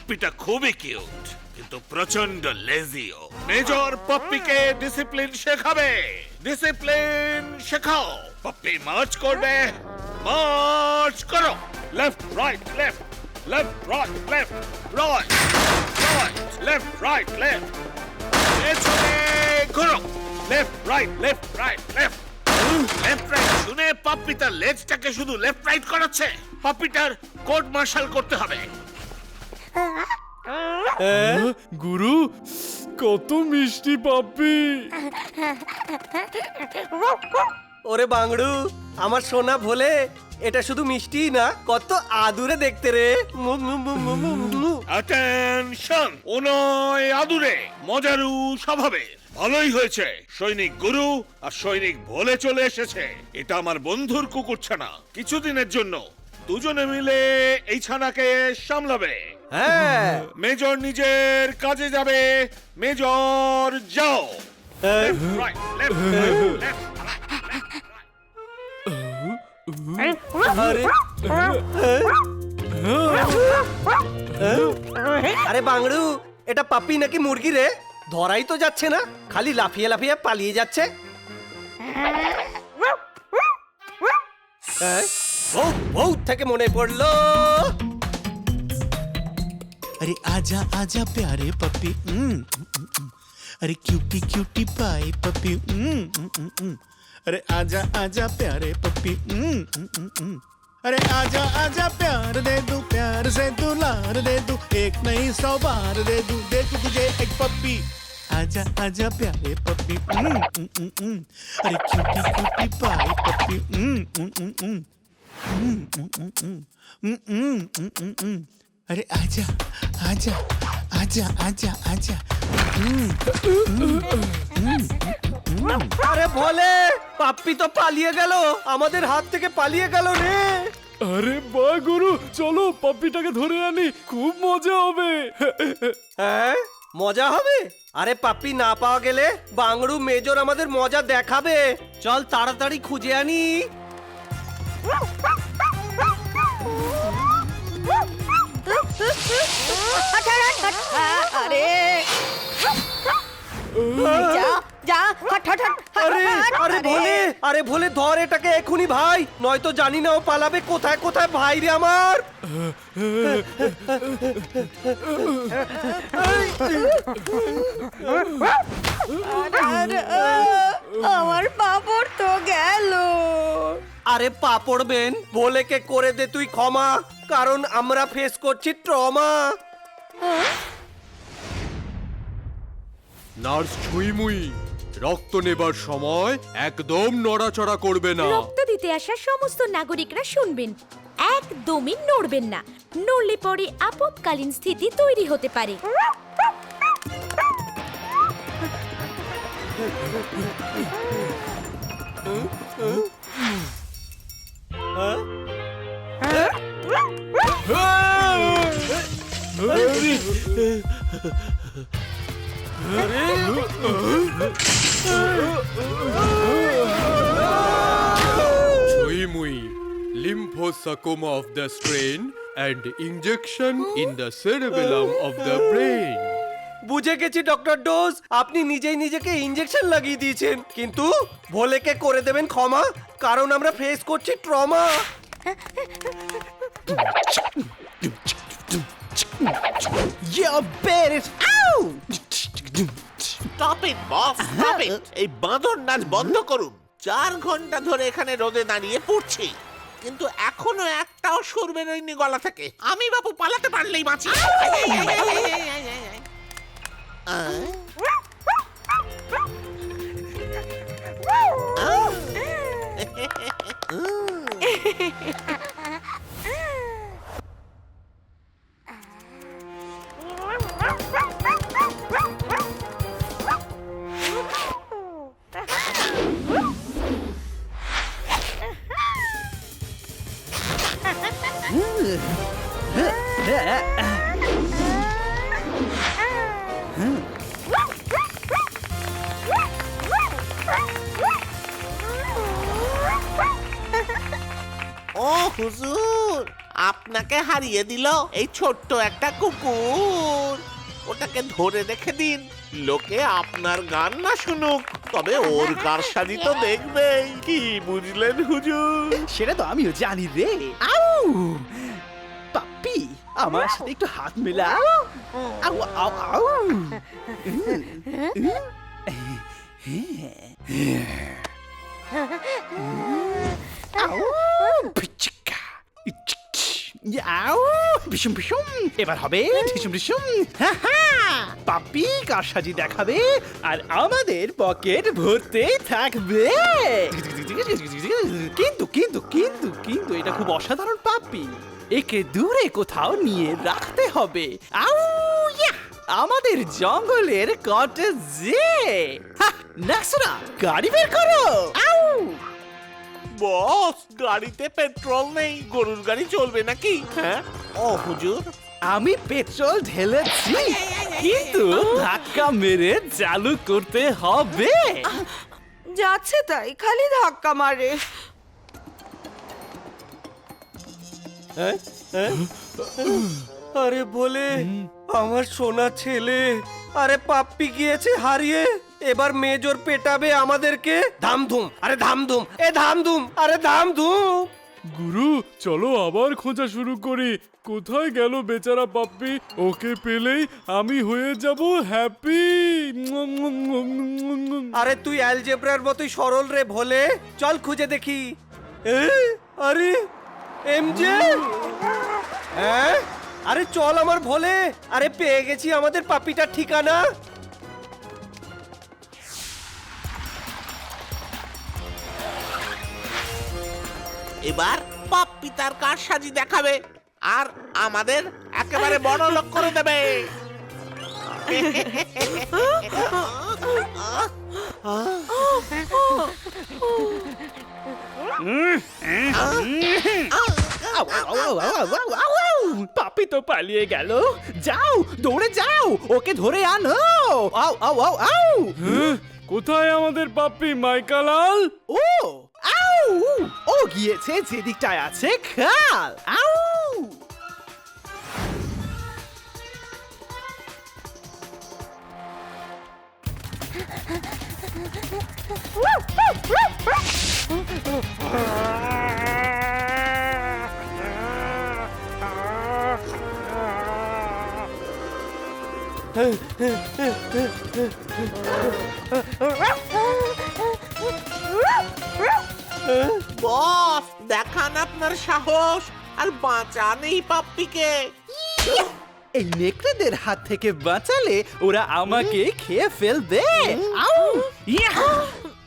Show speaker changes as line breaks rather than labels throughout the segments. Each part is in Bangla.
পাপ্পিটা খুবই কিউট, কিন্তু প্রচন্ড লেজিও। মেজর পাপ্পিকে ডিসিপ্লিন শেখাবে। ডিসিপ্লিন শেখাও। পাপ্পি মার্চ করবে। মার্চ করো। Left right left, left right left, right right left right left. পেছনে ঘোরো। Left right left right left. Left right শুনে পাপ্পি তার লেজটাকে শুধু লেফট রাইট করাচ্ছে। পাপ্পিটার কোড মার্শাল করতে হবে।
গুরু, কত মিষ্টি পাপ্পি।
ওরে বাংড়ু, আমার সোনা ভোলে, এটা শুধু মিষ্টি না, কত আদুরে দেখতে রে।
অ্যাটেনশন! ওনয় আদুরে, মজারু স্বভাবের। ভালোই হয়েছে সৈনিক গুরু আর সৈনিক ভোলে চলে এসেছে। এটা আমার বন্ধুর কুকুর ছানা। কিছুদিনের জন্য দুজনে মিলে এই ছানাকে সামলাবে।
হ্যাঁ।
মেজর নিজের কাজে যাবে। মেজর যাও। Right, left, left,
আরে বাংড়ু, এটা পাপ্পি নাকি মুরগি রে? ধরাই তো যাচ্ছে না, খালি লাফিয়ে লাফিয়ে পালিয়ে যাচ্ছে। বহুত থেকে মনে পড়লো।
अरे आजा आजा प्यारे पप्पी अरे क्यूटी क्यूटी पाए पप्पी अरे आजा आजा प्यारे पप्पी अरे आजा आजा प्यार दे दूं, प्यार से दुलार दे दूं, एक नहीं 100 बार दे दूं तुझे एक पप्पी। आजा आजा प्यारे पप्पी अरे क्यूटी क्यूटी पाए पप्पी अरे आजा आजा आजा आजा आजा
আরে ভোলে, পাপ্পি তো পালিয়ে গেল, আমাদের হাত থেকে পালিয়ে গেল রে।
আরে বাহ গুরু, চলো পাপ্পিটাকে ধরে আনি, খুব মজা হবে।
হ্যাঁ, মজা হবে। আরে পাপ্পি না পাওয়া গেলে বাংড়ু মেজর আমাদের মজা দেখাবে। চল তাড়াতাড়ি খুঁজে আনি।
আরে যা যা, হট হট হট।
আরে আরে ভোলে, আরে ভোলে ধর এটাকে এখুনি ভাই, নয়তো জানি না ও পালাবে কোথায় কোথায়। ভাই রে আমার,
আমার পাপড় তো গেল।
আরে পাপড়বেন, ভোলেকে করে দে তুই ক্ষমা, কারণ আমরা ফেস করছি ট্রমা।
নার্স ছুইমুই, রক্ত নেবার সময় একদম নড়াচড়া করবে না।
রক্ত দিতে আসা সমস্ত নাগরিকরা শুনবেন, একদমই নড়বেন না। নড়লে পরে আপৎকালীন স্থিতি তৈরি হতে পারে।
ছুইমুই, lymphosarcoma of the strain and injection in the cerebellum of the brain.
বুঝে গেছি ডক্টর ডোজ, আপনি নিজেই নিজেকে ইনজেকশন লাগিয়ে দিয়েছেন, কিন্তু ভোলেকে করে দেবেন ক্ষমা, কারণ আমরা ফেস করছি trauma.
Yeah, bet it. Ow!
Stop it boss, stop it. এই বাঁদর নাচ বন্ধ করুন। 4 ঘন্টা ধরে এখানে রোদে দাঁড়িয়ে পড়ছি, কিন্তু এখনো একটাও সুর বেরোয়নি গলা থেকে। আমি বাপু পালাতে পারলেই বাঁচি। ও হুজুর, আপনাকে হারিয়ে দিল এই ছোট্ট একটা কুকুর। ওটাকে ধরে রেখে দিন, লোকে আপনার গান না শুনুক, তবে ওর কারসাজি তো দেখবেই। কি বুঝলেন হুজুর?
সেটা তো আমিও জানি রে। আউ পাপ্পি, আমার সাথে একটু হাত মেলাও। আউ আউ আউ। আউ পিচিকা আউ বিশুম বিশুম। এবার হবে ঢিসুম ঢিসুম। পাপ্পি কারসাজি দেখাবে আর আমাদের পকেট ভর্তি থাকবে। কিন্তু কিন্তু কিন্তু কিন্তু এটা খুব অসাধারণ পাপ্পি, একে দূরে কোথাও নিয়ে রাখতে হবে। আউ ইয়া! আমাদের জঙ্গলের কটেজে। নাক্সুরা, গাড়ি বের করো। আউ
বস, গাড়িতে পেট্রোল নেই, গরুর গাড়ি চলবে নাকি? হ্যাঁ ও হুজুর,
আমি পেট্রোল ঢেলেছি, কিন্তু ধাক্কা মেরে চালু করতে হবে।
যাচ্ছে তাই, খালি ধাক্কা মারে।
আরে বলে আমার সোনা ছেলে, আরে পাপ্পি গিয়েছে হারিয়ে, এবার মেজর পেটাবে আমাদেরকে। ধামধুম, আরে ধামধুম, এ ধামধুম, আরে ধামধুম।
গুরু চলো আবার খোঁজা শুরু করি। কোথায় গেল বেচারা পাপ্পি? ওকে পেলেই আমি হয়ে যাব হ্যাপি।
আরে তুই অ্যালজেব্রার মতোই সরল রে ভোলে, চল খুঁজে দেখি। আরে এমজে, হ্যাঁ আরে চল আমার ভোলে, আরে পেয়ে গেছি আমাদের পাপিটার ঠিকানা।
এবার পাপ্পি তার কারসাজি দেখাবে আর আমাদের একেবারে বড় লোক করে দেবে।
পাপি তো পালিয়ে গেল। যাও, দৌড়ে যাও, ওকে ধরে আনো। আউ আউ আউ আউ।
কোথায় আমাদের পাপ্পি মাইকালাল?
ও আউ, ও গিয়েছে যেদিকটায় আছে খাল। আউ
বস, দেখান আপনার সাহস আর বাঁচান এই পাপ্পিকে।
এই নেকড়েদের হাত থেকে বাঁচালে ওরা আমাকে খেয়ে ফেলবে। আউ ইয়া!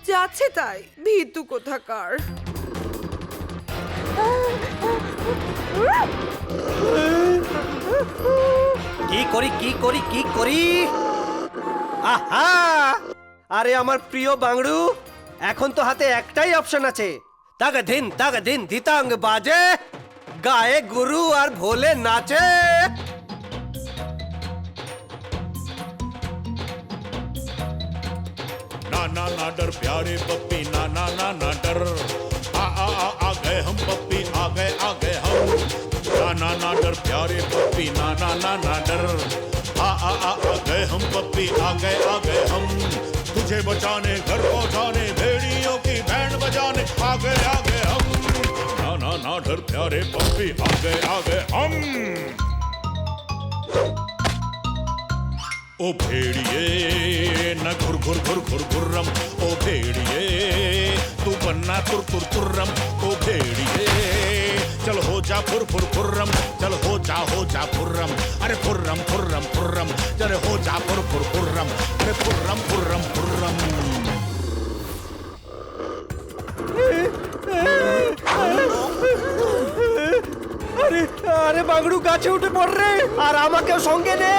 যাচ্ছে তাই, ভীতু কোথাকার।
কি করি কি করি কি করি? আহা! আরে আমার প্রিয় বাংড়ু, এখন তো হাতে একটাই অপশন আছে। তাগ দিন দিতাঙ্গ বাজে, গায়ে গুরু আর ভোলে নাচে।
ना ना ना डर प्यारे पप्पी, ना ना ना ना डर। आ गए हम पप्पी, आ गए हम। ना ना ना डर प्यारे पप्पी, ना ना ना ना डर। आ गए हम पप्पी, आ गए हम। तुझे बचाने, घर पहुंचाने, भेड़ियों की बैंड बजाने आ गए हम। ना ना ना डर प्यारे पप्पी, आ गए हम। ओ भेड़िए न घुर घुर घुर घुर घुर्रम, ओ भेड़िए तू बनना तुर तुर तुर्रम। ओ भेड़िए चल हो जा फुर फुर फुर्रम, चल हो जा फुर्रम। अरे फुर्रम फुर्रम फुर्रम, चल हो जा फुर फुर फुर्रम। अरे फुर्रम फुर्रम फुर्रम।
আরে আরে বাংড়ু গাছে উঠে পড় রে, আর আমাকেও সঙ্গে নে।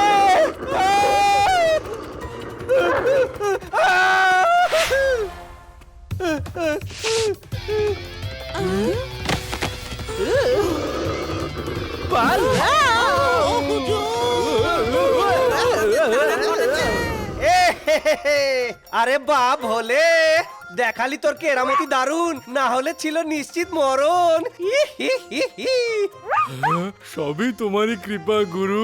আরে বাপ ভোলে, দেখালি তোর কেরামতি দারুণ, না হলে ছিল নিশ্চিত মরণ।
সবই তোমারই কৃপা গুরু।